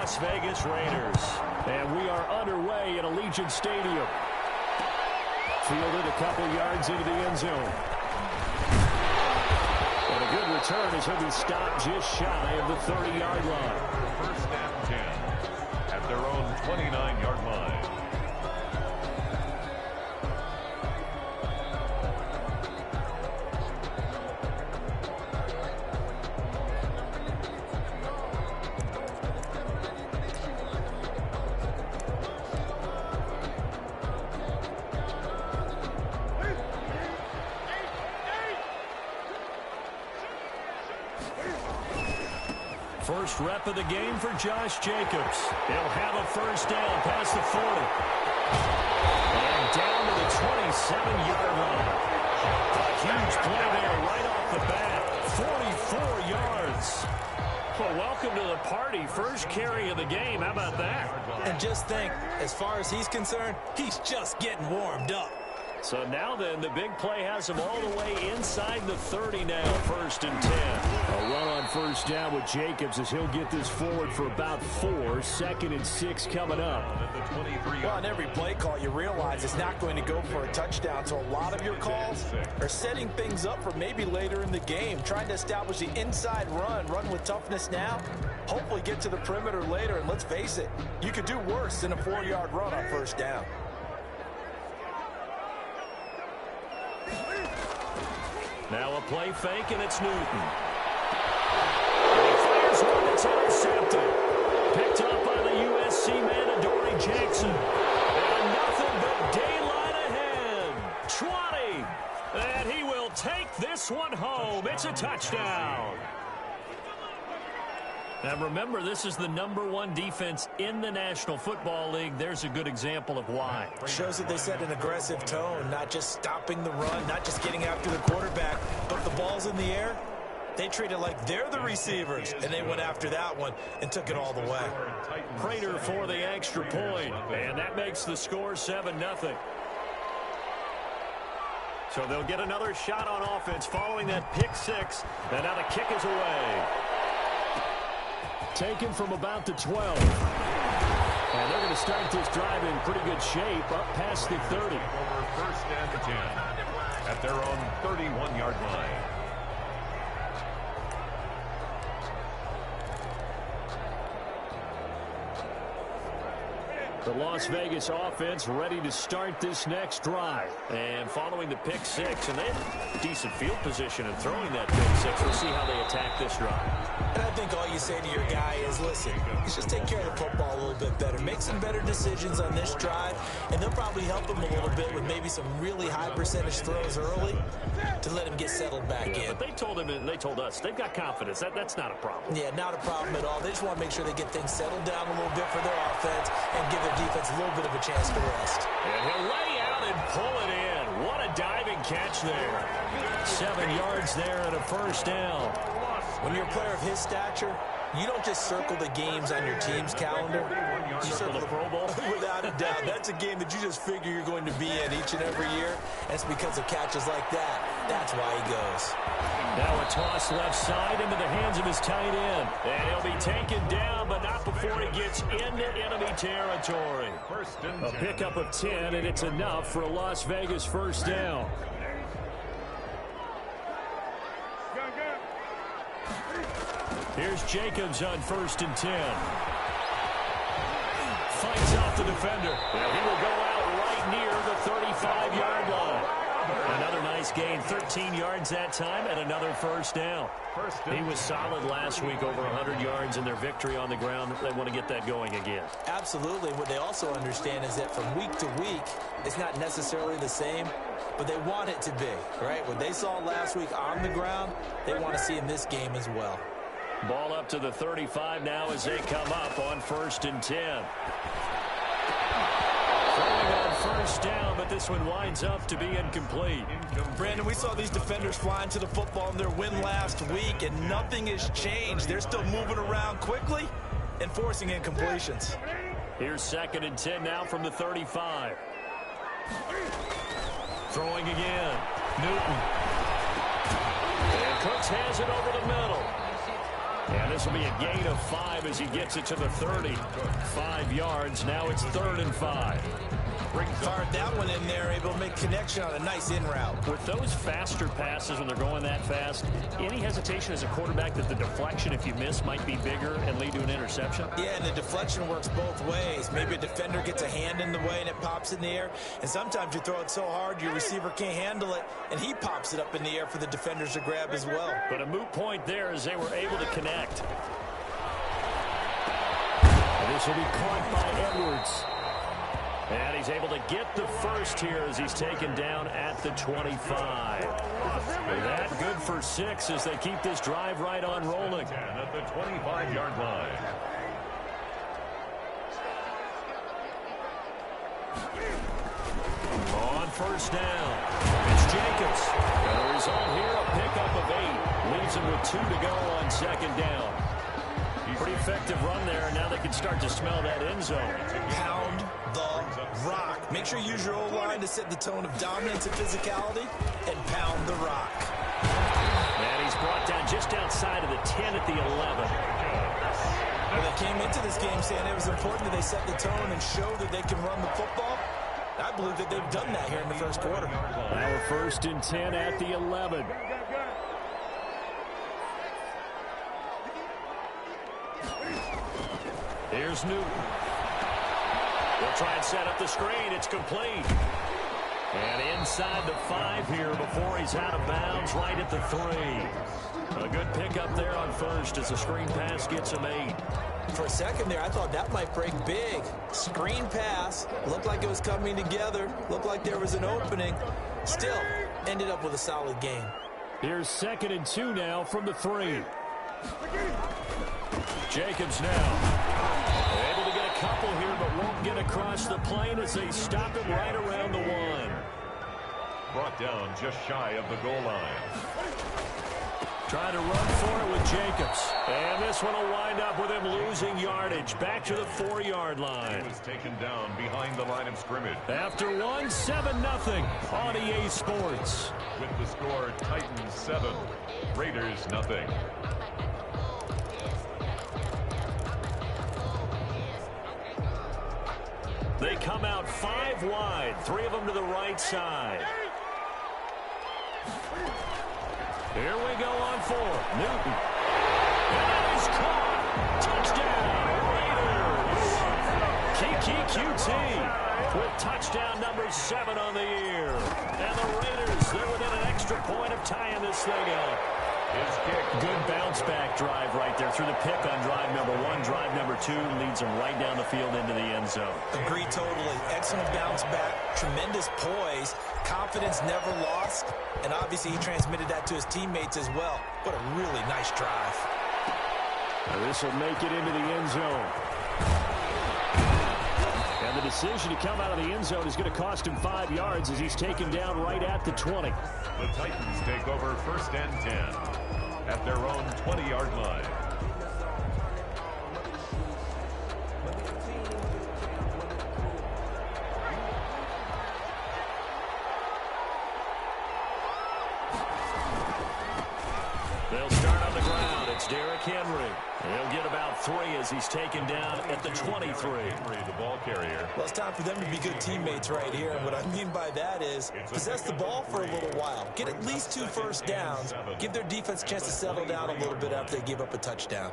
Las Vegas Raiders. And we are underway in Allegiant Stadium. Fielded a couple yards into the end zone. And a good return as he'll be stopped just shy of the 30-yard line. First and 10 at their own 29-yard line. First rep of the game for Josh Jacobs. He'll have a first down past the 40. And down to the 27-yard line. A huge play there right off the bat. 44 yards. Well, welcome to the party. First carry of the game. How about that? And just think, as far as he's concerned, he's just getting warmed up. So now then, the big play has him all the way inside the 30 now, first and 10. A run on first down with Jacobs as he'll get this forward for about 4. Second and 6 coming up. Well, on every play call, you realize it's not going to go for a touchdown. So a lot of your calls are setting things up for maybe later in the game, trying to establish the inside run with toughness now, hopefully get to the perimeter later. And let's face it, you could do worse than a 4-yard run on first down. Now a play fake, and it's Newton. And he fires one that's intercepted. Picked up by the USC man, Adoree Jackson. And nothing but daylight ahead. 20. And he will take this one home. It's a touchdown. Now remember, this is the #1 defense in the National Football League. There's a good example of why. Shows that they set an aggressive tone, not just stopping the run, not just getting after the quarterback, but the ball's in the air. They treat it like they're the receivers, and they went after that one and took it all the way. Prater for the extra point, and that makes the score 7-0. So they'll get another shot on offense following that pick six, and now the kick is away. Taken from about the 12. And they're going to start this drive in pretty good shape, up past the 30. Over first and 10 at their own 31-yard line. The Las Vegas offense ready to start this next drive. And following the pick six, and they have decent field position in throwing that pick six. We'll see how they attack this drive. And I think all you say to your guy is, listen, let's just take care of the football a little bit better. Make some better decisions on this drive, and they'll probably help him a little bit with maybe some really high percentage throws early to let him get settled back in. But they told him and they told us they've got confidence. That's not a problem. Yeah, not a problem at all. They just want to make sure they get things settled down a little bit for their offense and give their defense a little bit of a chance to rest. And he'll lay out and pull it in. What a diving catch there. 7 yards there and a first down. When you're a player of his stature, you don't just circle the games on your team's calendar. You circle the Pro Bowl. Without a doubt. That's a game that you just figure you're going to be in each and every year. And it's because of catches like that. That's why he goes. Now a toss left side into the hands of his tight end. And he'll be taken down, but not before he gets into enemy territory. A pickup of 10, and it's enough for a Las Vegas first down. Here's Jacobs on first and 10. Fights off the defender. And he will go out right near the 35-yard line. Another nice gain, 13 yards that time, and another first down. He was solid last week, over 100 yards in their victory on the ground. They want to get that going again. Absolutely. What they also understand is that from week to week, it's not necessarily the same, but they want it to be, right? What they saw last week on the ground, they want to see in this game as well. Ball up to the 35 now as they come up on first and 10. Throwing on first down, but this one winds up to be incomplete. Brandon, we saw these defenders flying to the football in their win last week, and nothing has changed. They're still moving around quickly and forcing incompletions. Here's second and 10 now from the 35. Throwing again. Newton. And Cooks has it over the middle. And This will be a gain of 5 as he gets it to the 30. 5 yards. Now it's 3rd and 5. Fired that one in there, able to make connection on a nice in route. With those faster passes when they're going that fast, any hesitation as a quarterback that the deflection, if you miss, might be bigger and lead to an interception? Yeah, and the deflection works both ways. Maybe a defender gets a hand in the way and it pops in the air. And sometimes you throw it so hard your receiver can't handle it, and he pops it up in the air for the defenders to grab as well. But a moot point there as they were able to connect. And this will be caught by Edwards. And he's able to get the first here as he's taken down at the 25. That good for 6 as they keep this drive right on rolling. At the 25-yard line. On first down, it's Jacobs. And the result here, a pickup of 8. Leaves him with 2 to go on 2nd down. Pretty effective run there. Now they can start to smell that end zone. Pound the rock. Make sure you use your O-line to set the tone of dominance and physicality, and pound the rock. And he's brought down just outside of the 10 at the 11. Well, they came into this game saying it was important that they set the tone and show that they can run the football. I believe that they've done that here in the first quarter. Now 1st and 10 at the 11. Here's Newton. They'll try and set up the screen. It's complete. And inside the 5 here before he's out of bounds right at the 3. A good pickup there on 1st as the screen pass gets him 8. For a second there, I thought that might break big. Screen pass. Looked like it was coming together. Looked like there was an opening. Still, ended up with a solid game. Here's 2nd and 2 now from the 3. Jacobs now. Able to get a couple here, but won't get across the plane as they stop him right around the 1. Brought down just shy of the goal line. Trying to run for it with Jacobs. And this one will wind up with him losing yardage. Back to the 4-yard line. He was taken down behind the line of scrimmage. After 1, 7-0 on EA Sports. With the score, Titans 7, Raiders 0. They come out 5 wide, 3 of them to the right side. Here we go on 4. Newton. And he's caught. Touchdown, Raiders. Kiki QT with touchdown number 7 on the year. And the Raiders, they're within an extra point of tying this thing up. His kick. Good bounce-back drive right there through the pick on drive number 1. Drive number 2 leads them right down the field into the end zone. Agree totally. Excellent bounce back. Tremendous poise. Confidence never lost. And obviously he transmitted that to his teammates as well. What a really nice drive. Now this will make it into the end zone. And the decision to come out of the end zone is going to cost him 5 yards as he's taken down right at the 20. The Titans take over 1st and 10 at their own 20-yard line. They'll start on the ground. It's Derrick Henry. He'll get about 3 as he's taken down at the 23. Henry, the ball carrier. Well, it's time for them to be good teammates right here. And what I mean by that is possess the ball for a little while. Get at least 2 first downs. Give their defense a chance to settle down a little bit after they give up a touchdown.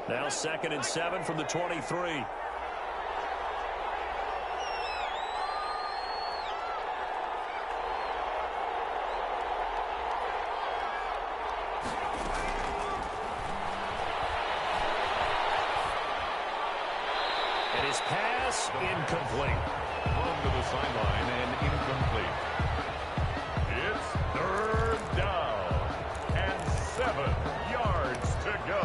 Now 2nd and 7 from the 23. His pass incomplete. On to the sideline and incomplete. It's 3rd down and 7 yards to go.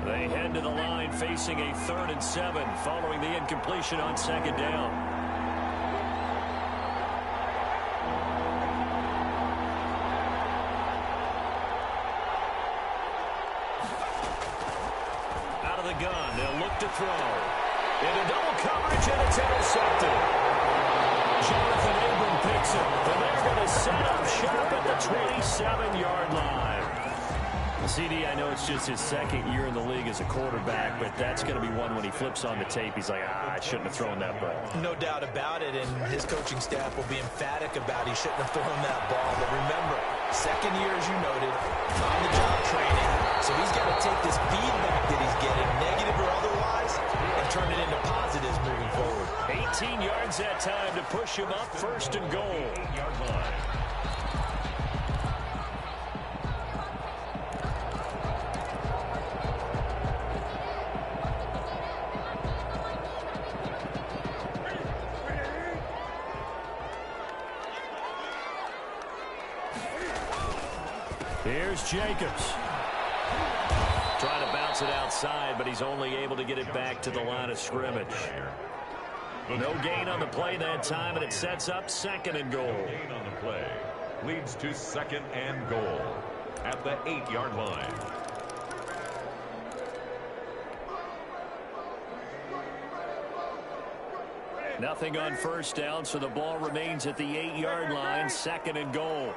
They head to the line facing a 3rd and 7 following the incompletion on 2nd down. Out of the gun, they'll look to throw. Into double coverage, and it's intercepted. Jonathan Abram picks it. And they're going to set up shop at the 27-yard line. CD, I know it's just his second year in the league as a quarterback, but that's going to be one when he flips on the tape. He's like, I shouldn't have thrown that ball. No doubt about it, and his coaching staff will be emphatic about he shouldn't have thrown that ball. But remember, second year, as you noted, on-the-job training. So he's got to take this feedback that he's getting, negative or otherwise, and turn it into positives moving forward. 18 yards that time to push him up, first and goal. 8-yard line. Here's Jacobs. Trying to bounce it outside, but he's only able to get it back to the line of scrimmage. No gain on the play that time, and it sets up second and goal. No gain on the play. Leads to second and goal at the 8-yard line. Nothing on first down, so the ball remains at the 8-yard line, second and goal.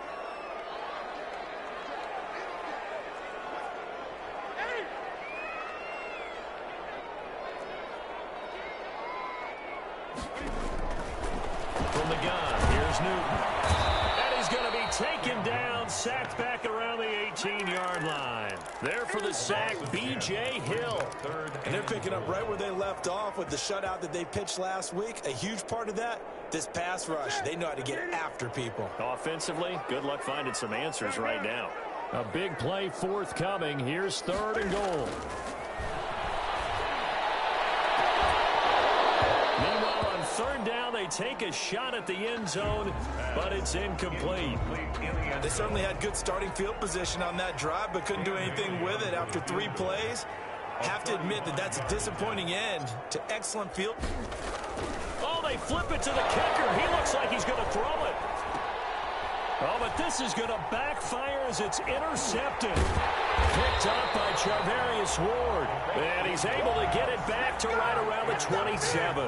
From the gun, here's Newton. And he's going to be taken down, sacked back around the 18-yard line. There for the sack, B.J. Hill. And they're picking up right where they left off with the shutout that they pitched last week. A huge part of that, this pass rush. They know how to get after people. Offensively, good luck finding some answers right now. A big play forthcoming. Here's third and goal. Meanwhile, on third down, they take a shot at the end zone, but it's incomplete. They certainly had good starting field position on that drive, but couldn't do anything with it after 3 plays. Have to admit that that's a disappointing end to excellent field. Oh, they flip it to the kicker. He looks like he's going to throw it. Oh, but this is going to backfire as it's intercepted. Picked up by Charvarius Ward. And he's able to get it back to right around the 27.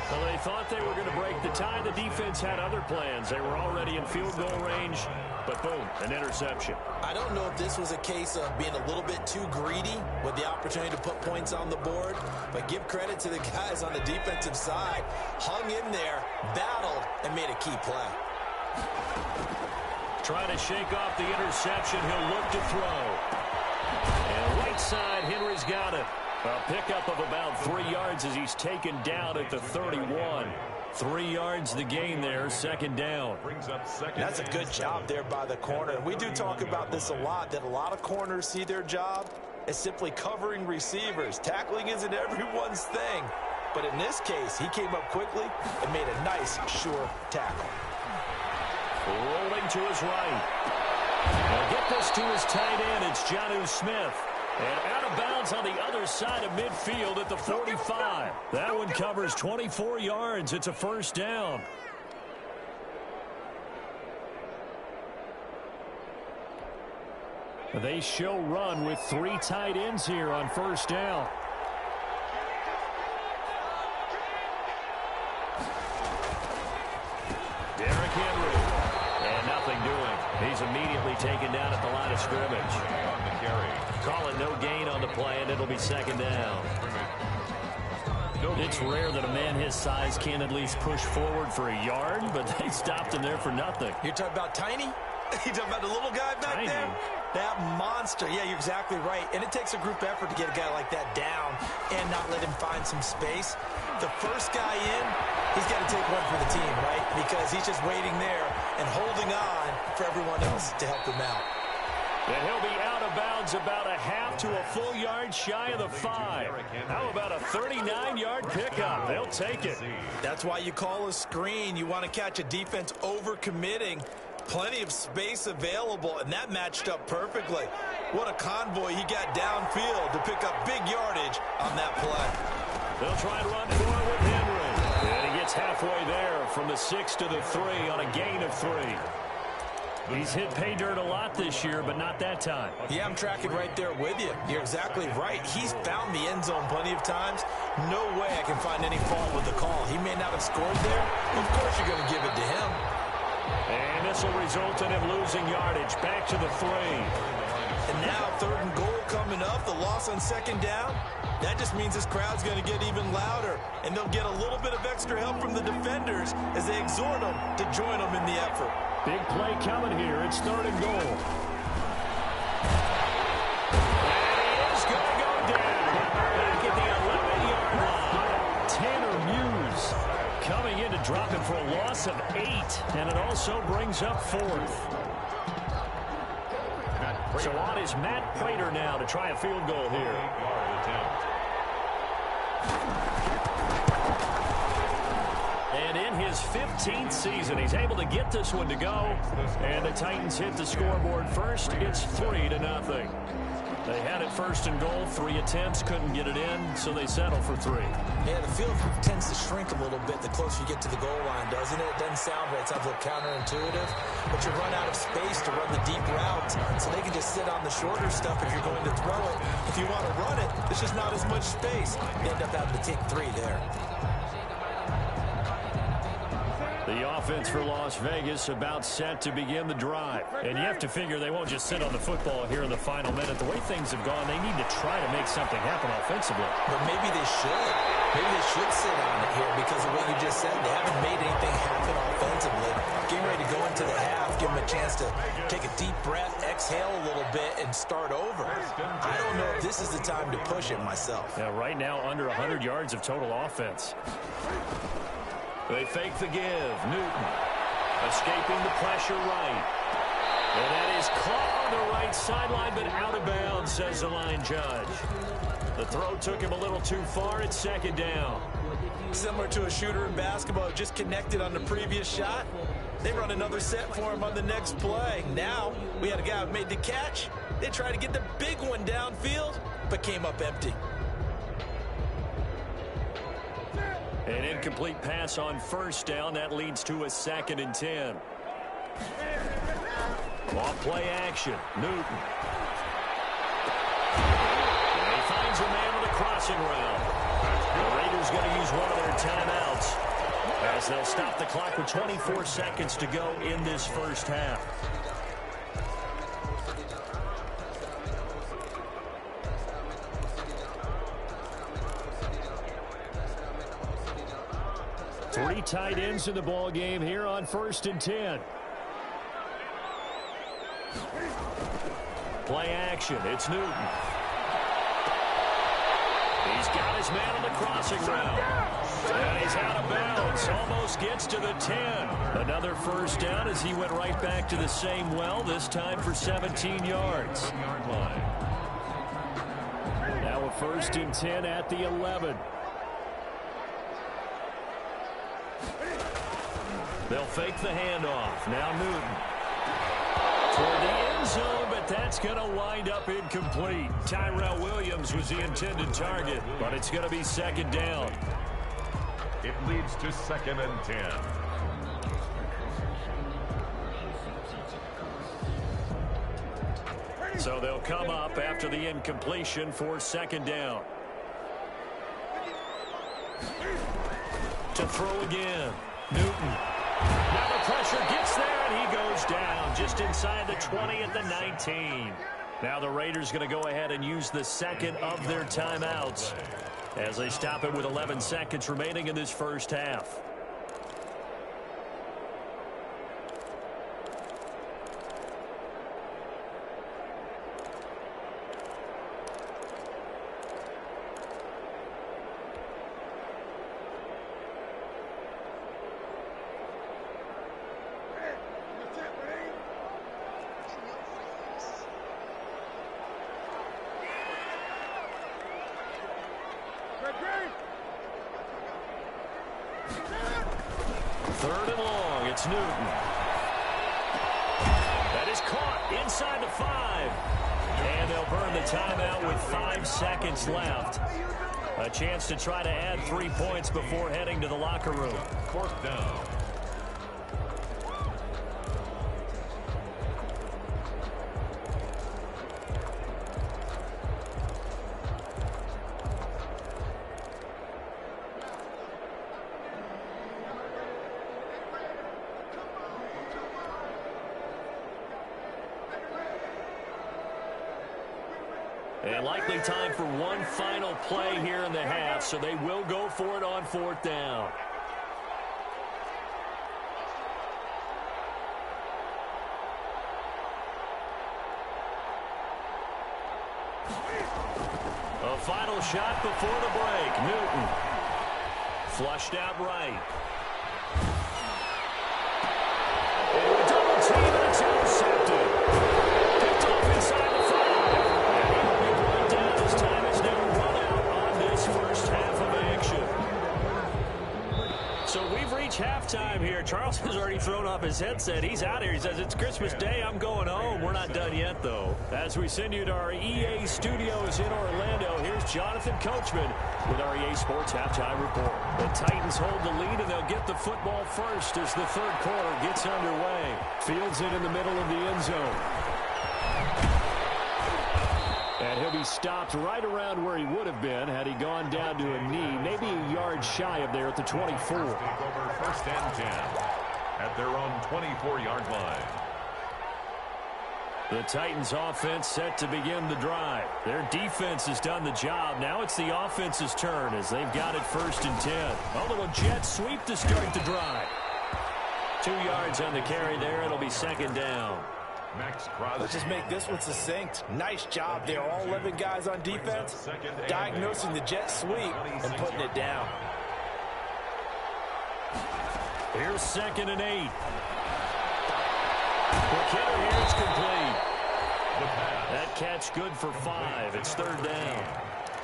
Well, they thought they were going to break the tie. The defense had other plans. They were already in field goal range, but boom, an interception. I don't know if this was a case of being a little bit too greedy with the opportunity to put points on the board, but give credit to the guys on the defensive side. Hung in there, battled, and made a key play. Trying to shake off the interception. He'll look to throw. And right side, Henry's got it. A pickup of about 3 yards as he's taken down at the 31. 3 yards the gain there, second down. That's a good job there by the corner. And we do talk about this a lot, that a lot of corners see their job as simply covering receivers. Tackling isn't everyone's thing. But in this case, he came up quickly and made a nice, sure tackle. Rolling to his right. He'll get this to his tight end. It's Jonnu Smith. And out of bounds on the other side of midfield at the 45. That one covers 24 yards. It's a first down. They show run with 3 tight ends here on first down. Derrick Henry. And nothing doing. He's immediately taken down at the line of scrimmage. Call it no gain on the play, and it'll be second down. It's rare that a man his size can at least push forward for a yard, but they stopped him there for nothing. You're talking about Tiny? You're talking about the little guy back there? That monster. Yeah, you're exactly right. And it takes a group effort to get a guy like that down and not let him find some space. The first guy in, he's got to take one for the team, right? Because he's just waiting there and holding on for everyone else to help him out. And he'll be out of bounds about a half to a full yard shy of the 5. How about a 39-yard pickup? They'll take it. That's why you call a screen. You want to catch a defense over-committing. Plenty of space available, and that matched up perfectly. What a convoy he got downfield to pick up big yardage on that play. They'll try and run for it with Henry. And he gets halfway there from the 6 to the 3 on a gain of 3. He's hit pay dirt a lot this year, but not that time. Yeah, I'm tracking right there with you. You're exactly right. He's found the end zone plenty of times. No way I can find any fault with the call. He may not have scored there, but of course you're going to give it to him. And this will result in him losing yardage. Back to the 3. And now 3rd and goal coming up. The loss on 2nd down. That just means this crowd's going to get even louder. And they'll get a little bit of extra help from the defenders as they exhort them to join them in the effort. Big play coming here. It's 3rd and goal. And he is going to go down. Back at the 11-yard line. Tanner Muse coming in to drop him for a loss of 8. And it also brings up 4th. So on is Matt Prater now to try a field goal here. And in his 15th season, he's able to get this one to go. And the Titans hit the scoreboard first. It's 3-0. They had it 1st and goal, 3 attempts, couldn't get it in, so they settle for 3. Yeah, the field tends to shrink a little bit the closer you get to the goal line, doesn't it? It doesn't sound right. It sounds a little counterintuitive. But you run out of space to run the deep routes, so they can just sit on the shorter stuff if you're going to throw it. If you want to run it, there's just not as much space. You end up having to take 3 there. The offense for Las Vegas about set to begin the drive. And you have to figure they won't just sit on the football here in the final minute. The way things have gone, they need to try to make something happen offensively. But maybe they should. Maybe they should sit on it here because of what you just said. They haven't made anything happen offensively. Getting ready to go into the half, give them a chance to take a deep breath, exhale a little bit, and start over. I don't know if this is the time to push it myself. Yeah, right now under 100 yards of total offense. They fake the give. Newton escaping the pressure right. And that is caught on the right sideline, but out of bounds, says the line judge. The throw took him a little too far. It's 2nd down. Similar to a shooter in basketball, just connected on the previous shot. They run another set for him on the next play. Now, we had a guy who made the catch. They tried to get the big one downfield, but came up empty. An incomplete pass on 1st down. That leads to a 2nd and 10. Off play action. Newton. And he finds a man on the crossing route. The Raiders going to use one of their timeouts as they'll stop the clock with 24 seconds to go in this 1st half. Three tight ends in the ball game here on 1st and 10. Play action. It's Newton. He's got his man on the crossing route. And he's out of bounds. Almost gets to the 10. Another 1st down as he went right back to the same well, this time for 17 yards. Now a 1st and 10 at the 11. They'll fake the handoff. Now Newton. Toward the end zone, but that's going to wind up incomplete. Tyrell Williams was the intended target, but it's going to be 2nd down. It leads to 2nd and 10. So they'll come up after the incompletion for 2nd down. To throw again. Newton. Now the pressure gets there, and he goes down just inside the 20 at the 19. Now the Raiders going to go ahead and use the 2nd of their timeouts as they stop it with 11 seconds remaining in this 1st half. Third and long, it's Newton. That is caught inside the 5. And they'll burn the timeout with 5 seconds left. A chance to try to add 3 points before heading to the locker room. 4th down. And likely time for one final play here in the half, so they will go for it on 4th down. A final shot before the break. Newton. Flushed out right. And a double team, and it's intercepted. Picked off inside the 5. And he will be brought down. His time has now run out on this first half of action. So we've reached halftime here. Charles has already thrown off his headset. He's out here. He says, it's Christmas Day. I'm going home. We're not done yet, though. As we send you to our EA studios in Orlando, here's Jonathan Coachman with our EA Sports Halftime Report. The Titans hold the lead, and they'll get the football first as the third quarter gets underway. Fields it in the middle of the end zone. And he'll be stopped right around where he would have been had he gone down to a knee, maybe a yard shy of there at the 24. Take over 1st and 10 at their own 24-yard line. The Titans offense set to begin the drive. Their defense has done the job. Now it's the offense's turn as they've got it 1st and 10. A little jet sweep to start the drive. 2 yards on the carry there. It'll be 2nd down. Let's just make this one succinct. Nice job there. All 11 guys on defense diagnosing the jet sweep and putting it down. Here's 2nd and 8. McKinnon here, it's complete. That catch good for 5. It's 3rd down.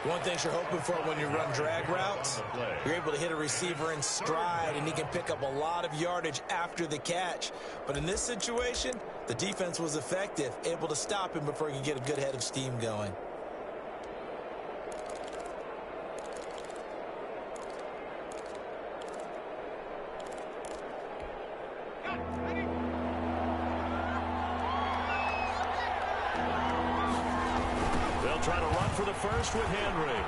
One thing you're hoping for when you run drag routes, you're able to hit a receiver in stride, and he can pick up a lot of yardage after the catch. But in this situation, the defense was effective, able to stop him before he could get a good head of steam going. Trying to run for the first with Henry.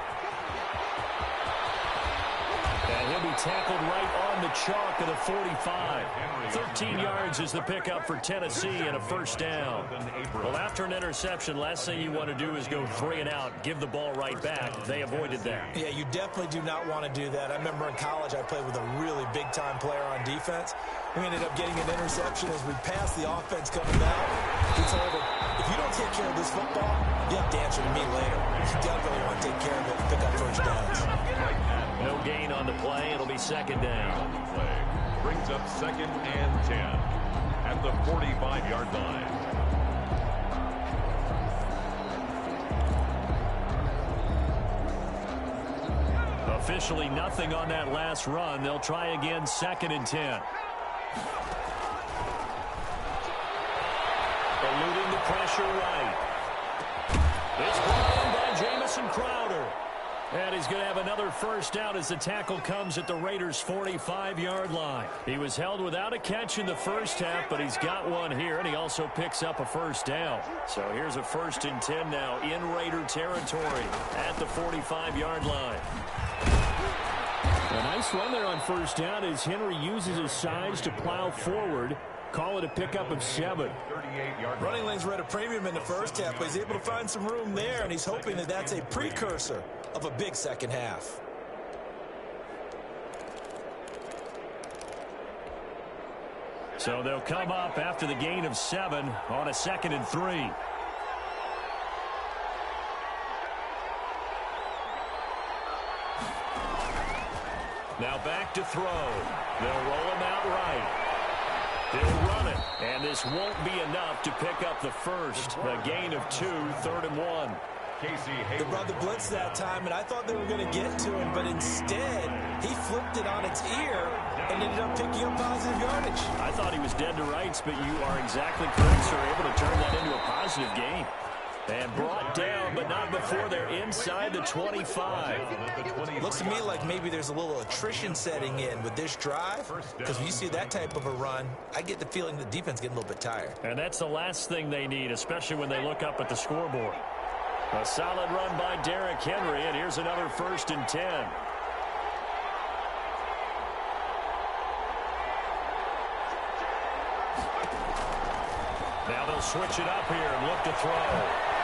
And he'll be tackled right on the chalk of the 45. 13 yards is the pickup for Tennessee and a 1st down. Well, after an interception, last thing you want to do is go 3 and out, give the ball right back. They avoided that. Yeah, you definitely do not want to do that. I remember in college I played with a really big-time player on defense. We ended up getting an interception as we passed the offense coming out. He told him, if you don't take care of this football, you have to answer to me later. You definitely want to take care of it and pick up 1st downs. No gain on the play. It'll be 2nd down. Play brings up 2nd and 10 at the 45-yard line. Officially nothing on that last run. They'll try again 2nd and 10. Eluding the pressure right. It's brought in by Jamison Crowder. And he's going to have another 1st down as the tackle comes at the Raiders' 45-yard line. He was held without a catch in the first half, but he's got one here, and he also picks up a 1st down. So here's a 1st and 10 now in Raider territory at the 45-yard line. A nice run there on 1st down as Henry uses his size to plow forward. Call it a pickup of 7. Running lanes were at a premium in the first half, but he's able to find some room there, and he's hoping that that's a precursor of a big second half. So they'll come up after the gain of 7 on a 2nd and 3. Now back to throw. They'll roll him out right. They'll run it, and this won't be enough to pick up the first. A gain of 2, 3rd and 1. They brought the blitz that time, and I thought they were going to get to him, but instead, he flipped it on its ear and ended up picking up positive yardage. I thought he was dead to rights, but you are exactly correct, sir. Able to turn that into a positive gain. And brought down, but not before they're inside the 25. Looks to me like maybe there's a little attrition setting in with this drive, because when you see that type of a run, I get the feeling the defense getting a little bit tired. And that's the last thing they need, especially when they look up at the scoreboard. A solid run by Derrick Henry, and here's another 1st and 10. Now they'll switch it up here and look to throw.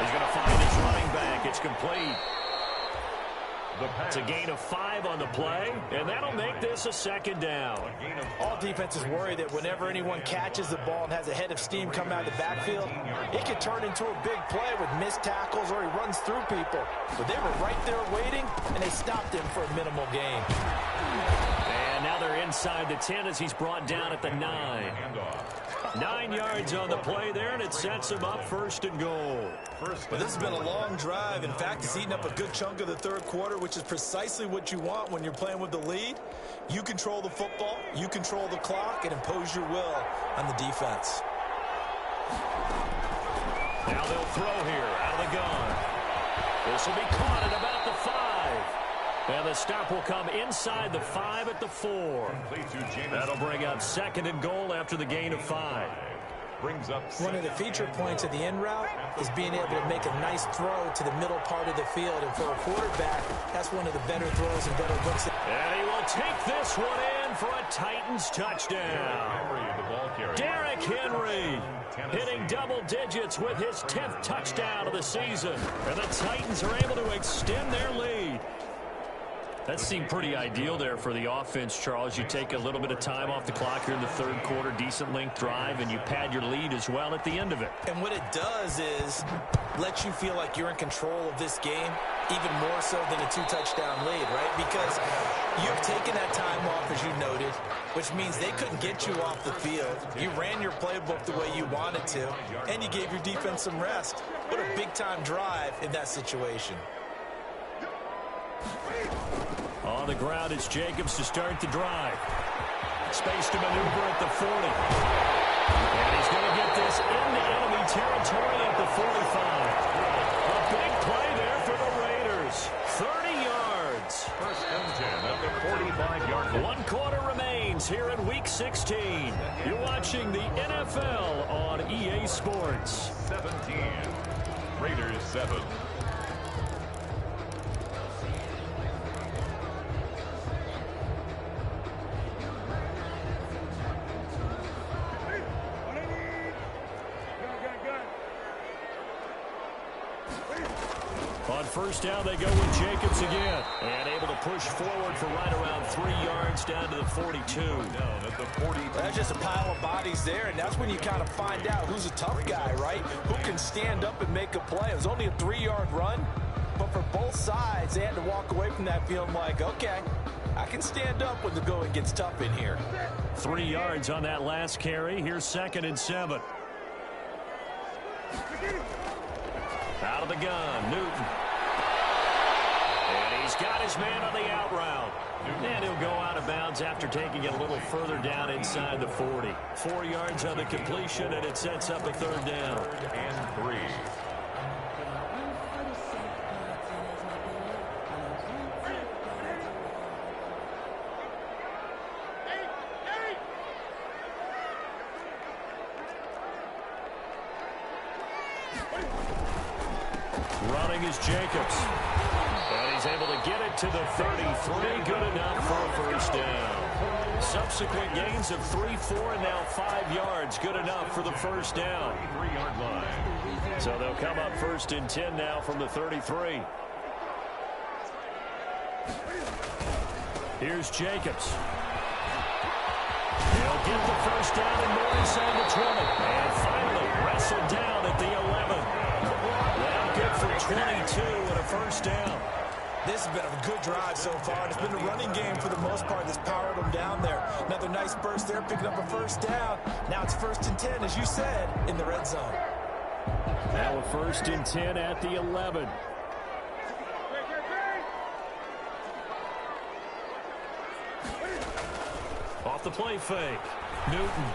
He's going to find his running back. It's complete. It's a gain of 5 on the play, and that'll make this a second down. All defenses worry that whenever anyone catches the ball and has a head of steam come out of the backfield, it can turn into a big play with missed tackles or he runs through people. But they were right there waiting, and they stopped him for a minimal gain. And now they're inside the 10 as he's brought down at the 9. 9 yards on the play there, and it sets him up first and goal. But this has been a long drive. In fact, it's eaten up a good chunk of the third quarter, which is precisely what you want when you're playing with the lead. You control the football, you control the clock, and impose your will on the defense. Now they'll throw here out of the gun. This will be caught at about the 5. And the stop will come inside the 5 at the 4. That'll bring up second and goal after the gain of 5. One of the feature points of the in route is being able to make a nice throw to the middle part of the field. And for a quarterback, that's one of the better throws and better looks. And he will take this one in for a Titans touchdown. Derrick Henry hitting double digits with his 10th touchdown of the season. And the Titans are able to extend their lead. That seemed pretty ideal there for the offense, Charles. You take a little bit of time off the clock here in the third quarter, decent length drive, and you pad your lead as well at the end of it. And what it does is let you feel like you're in control of this game, even more so than a 2-touchdown lead, right? Because you've taken that time off, as you noted, which means they couldn't get you off the field. You ran your playbook the way you wanted to, and you gave your defense some rest. What a big-time drive in that situation. On the ground, it's Jacobs to start the drive. Space to maneuver at the 40. And he's going to get this into enemy territory at the 45. A big play there for the Raiders. 30 yards. First and 10 at the 45-yard line. 1 quarter remains here in Week 16. You're watching the NFL on EA Sports. 17. Raiders 7. On first down, they go with Jacobs again. And able to push forward for right around 3 yards down to the 42. Down at the 40. That's just a pile of bodies there, and that's when you kind of find out who's a tough guy, right? Who can stand up and make a play. It was only a 3-yard run, but for both sides, they had to walk away from that feeling like, okay, I can stand up when the going gets tough in here. 3 yards on that last carry. Here's 2nd and 7. Out of the gun, Newton. And he's got his man on the out route. And he'll go out of bounds after taking it a little further down inside the 40. 4 yards on the completion, and it sets up a 3rd down. 3rd and 3. Running is Jacobs. And he's able to get it to the 33. Good enough for a first down. Subsequent gains of 3, 4, and now 5 yards. Good enough for the first down. 3-yard line. So they'll come up 1st and 10 now from the 33. Here's Jacobs. He'll get the first down and more inside the 20. And finally wrestled down at the 11. Now good for 22 and a first down. This has been a good drive so far. It's been a running game for the most part that's powered them down there. Another nice burst there, picking up a first down. Now it's 1st and 10, as you said, in the red zone. Now a 1st and 10 at the 11. Off the play fake. Newton.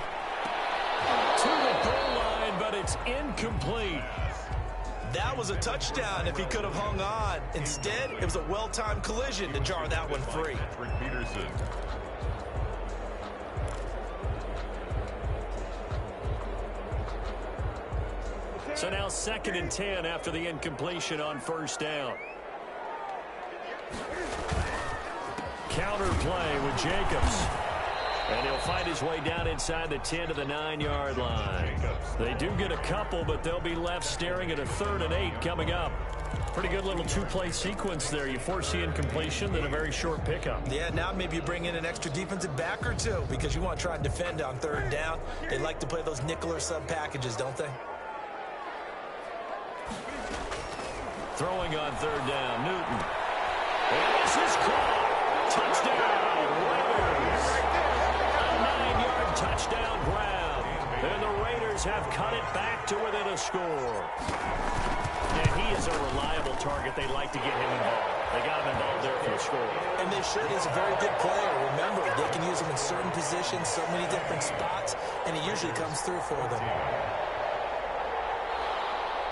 To the goal line, but it's incomplete. That was a touchdown if he could have hung on. Instead, it was a well-timed collision to jar that one free. Peterson. So now 2nd and 10 after the incompletion on first down. Counter play with Jacobs. And he'll find his way down inside the 10 to the 9-yard line. They do get a couple, but they'll be left staring at a 3rd and 8 coming up. Pretty good little two-play sequence there. You foresee incompletion, then a very short pickup. Yeah, now maybe you bring in an extra defensive back or two because you want to try and defend on 3rd down. They like to play those nickel or sub packages, don't they? Throwing on 3rd down, Newton. And this is caught. Touchdown, Raiders. A 9-yard touchdown grab. And the Raiders have cut it back to within a score. And he is a reliable target. They like to get him involved. They got him involved there for the score. And they should. He's a very good player. Remember, they can use him in certain positions, so many different spots, and he usually comes through for them.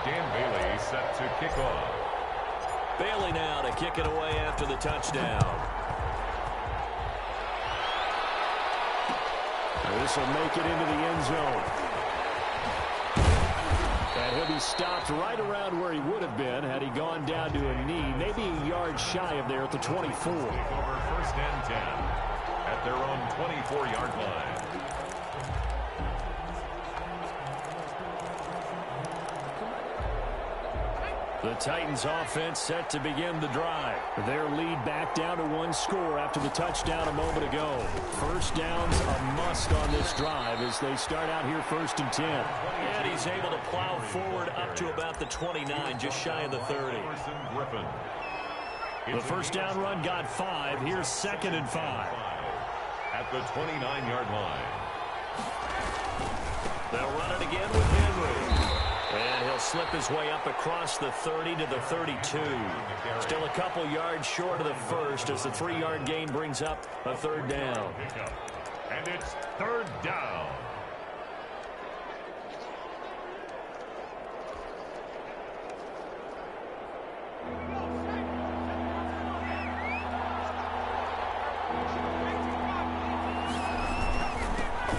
Dan Bailey set to kick off. Bailey now to kick it away after the touchdown. This will make it into the end zone. And he'll be stopped right around where he would have been had he gone down to a knee, maybe a yard shy of there at the 24. Over 1st and 10 at their own 24-yard line. The Titans offense set to begin the drive. Their lead back down to 1 score after the touchdown a moment ago. 1st down's a must on this drive as they start out here 1st and 10. And he's able to plow forward up to about the 29, just shy of the 30. The 1st down run got 5. Here's 2nd and 5. At the 29-yard line. They'll run it again with Henry. And he'll slip his way up across the 30 to the 32. Still a couple yards short of the 1st as the 3-yard gain brings up a 3rd down. And it's 3rd down.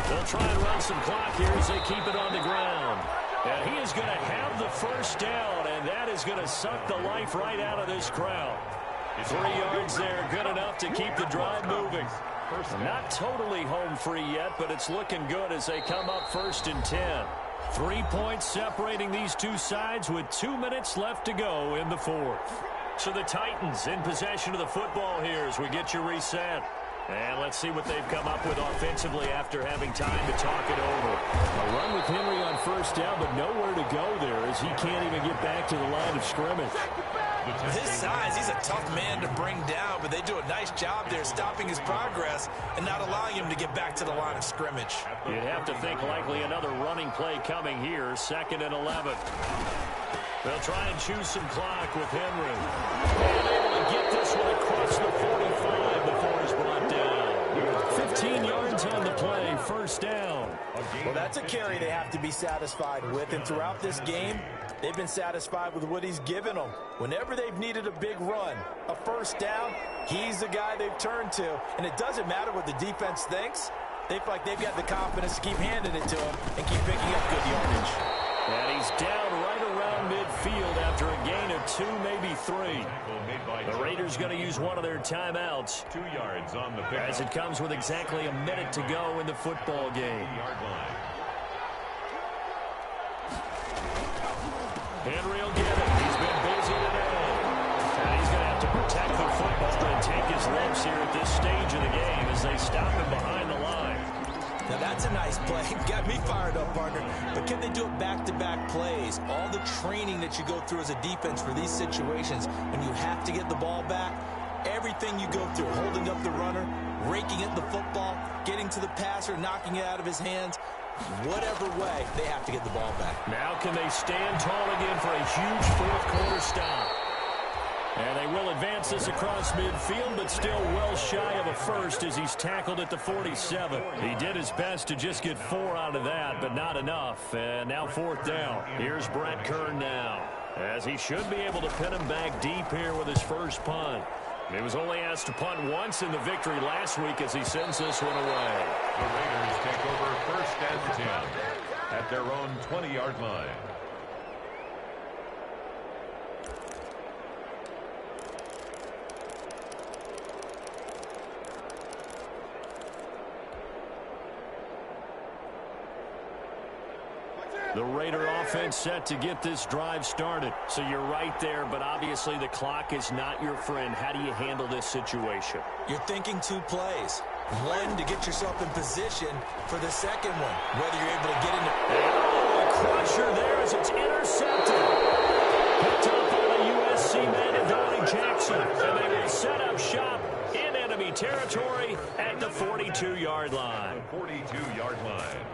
They'll try and run some clock here as they keep it on the ground. And he is going to have the 1st down, and that is going to suck the life right out of this crowd. 3 yards there, good enough to keep the drive moving. Not totally home free yet, but it's looking good as they come up 1st and 10. 3 points separating these two sides with 2 minutes left to go in the 4th. So the Titans in possession of the football here as we get you reset. And let's see what they've come up with offensively after having time to talk it over. A run with Henry on 1st down, but nowhere to go there as he can't even get back to the line of scrimmage. With his size, he's a tough man to bring down, but they do a nice job there stopping his progress and not allowing him to get back to the line of scrimmage. You'd have to think likely another running play coming here, 2nd and 11. They'll try and choose some clock with Henry. And able to get this one across the 45 before he's brought down. 15 yards on the play, 1st down. Well, that's a carry they have to be satisfied with, and throughout this game, they've been satisfied with what he's given them. Whenever they've needed a big run, a 1st down, he's the guy they've turned to. And it doesn't matter what the defense thinks. They feel like they've got the confidence to keep handing it to him and keep picking up good yardage. And he's down right around midfield after a gain of 2, maybe 3. The Raiders going to use one of their timeouts 2 yards on the pick. as it comes with exactly a minute to go in the football game. Henry will get it. He's been busy today. And he's going to have to protect the football and take his lumps here at this stage of the game as they stop him behind the line. Now that's a nice play. Got me fired up, partner. But can they do it back-to-back plays? All the training that you go through as a defense for these situations, when you have to get the ball back, everything you go through, holding up the runner, raking at the football, getting to the passer, knocking it out of his hands, whatever way, they have to get the ball back. Now can they stand tall again for a huge 4th quarter stop? And they will advance this across midfield, but still well shy of a 1st as he's tackled at the 47. He did his best to just get 4 out of that, but not enough. And now 4th down. Here's Brett Kern now, as he should be able to pin him back deep here with his 1st punt. He was only asked to punt once in the victory last week as he sends this one away. The Raiders take over 1st and 10 at their own 20-yard line. The Raider offense set to get this drive started. So you're right there, but obviously the clock is not your friend. How do you handle this situation? You're thinking 2 plays. One, to get yourself in position for the second one. Whether you're able to get into... Oh, a crusher there as it's intercepted. Picked up on a USC man, Adonai Jackson. And they will set up shop in enemy territory at the 42-yard line. The 42-yard line.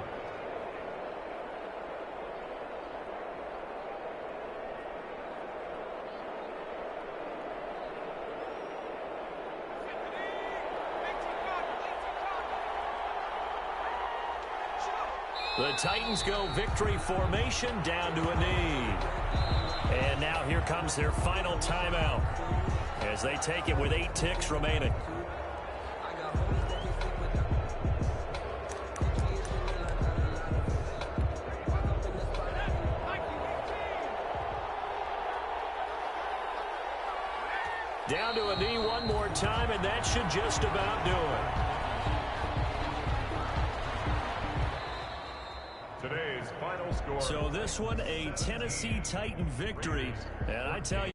The Titans go victory formation down to a knee. And now here comes their final timeout as they take it with 8 ticks remaining. Down to a knee one more time, and that should just about do it. Today's final score. So this one, a Tennessee Titan victory. And I tell you,